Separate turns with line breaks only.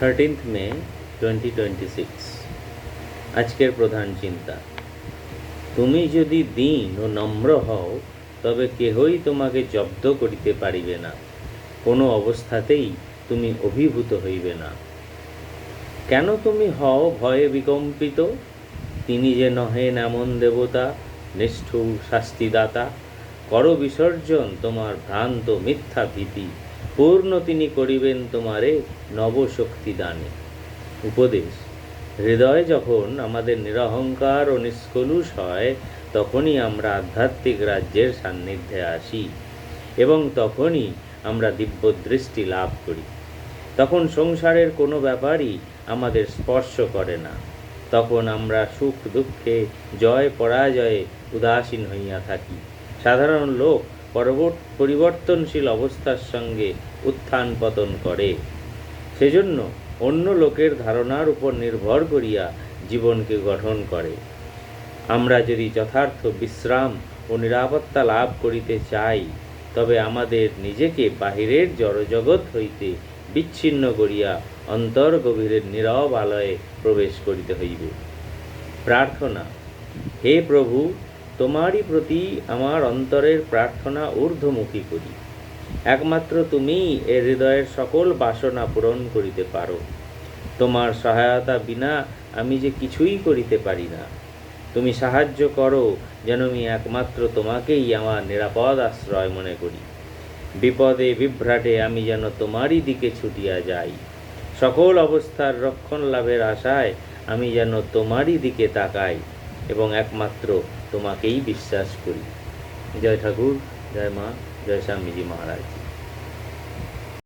13th মে 2026। আজকের প্রধান চিন্তা, তুমি যদি দীন ও নম্র হও তবে কেহই তোমাকে জব্দ করিতে পারিবে না, কোনো অবস্থাতেই তুমি অভিভূত হইবে না। কেন তুমি হও ভয়ে বিকম্পিত? তিনি যে নহেন এমন দেবতা, নিষ্ঠুর শাস্তিদাতা। করো বিসর্জন তোমার ভ্রান্ত মিথ্যা ভীতি, পূর্ণ তিনি করিবেন তোমারে নবশক্তি দানে। উপদেশ: হৃদয় যখন আমাদের নিরহংকার ও নিষ্কলুষ হয়, তখনই আমরা আধ্যাত্মিক রাজ্যের সান্নিধ্যে আসি এবং তখনই আমরা দিব্যদৃষ্টি লাভ করি। তখন সংসারের কোনো ব্যাপারই আমাদের স্পর্শ করে না। তখন আমরা সুখ দুঃখে, জয় পরাজয়ে উদাসীন হইয়া থাকি। সাধারণ লোক পরিবর্তনশীল অবস্থার সঙ্গে উত্থান পতন করে, সেজন্য অন্য লোকের ধারণার উপর নির্ভর করিয়া জীবনকে গঠন করে। আমরা যদি যথার্থ বিশ্রাম ও নিরাপত্তা লাভ করিতে চাই, তবে আমাদের নিজেকে বাহিরের জড়জগৎ হইতে বিচ্ছিন্ন করিয়া অন্তর গভীরের নীরব আলয়ে প্রবেশ করিতে হইবে। প্রার্থনা: হে প্রভু, তোমারই প্রতি আমার অন্তরের প্রার্থনা ঊর্ধ্বমুখী করি। একমাত্র তুমিই এ হৃদয়ের সকল বাসনা পূরণ করিতে পারো। তোমার সহায়তা বিনা আমি যে কিছুই করিতে পারি না। তুমি সাহায্য করো যেন আমি একমাত্র তোমাকেই আমার নিরাপদ আশ্রয় মনে করি। বিপদে বিভ্রাটে আমি যেন তোমারই দিকে ছুটিয়া যাই। সকল অবস্থার রক্ষণ লাভের আশায় আমি যেন তোমারই দিকে তাকাই এবং একমাত্র তোমাকেই বিশ্বাস করি। জয় ঠাকুর, জয় মা, জয় স্বামীজি মহারাজ।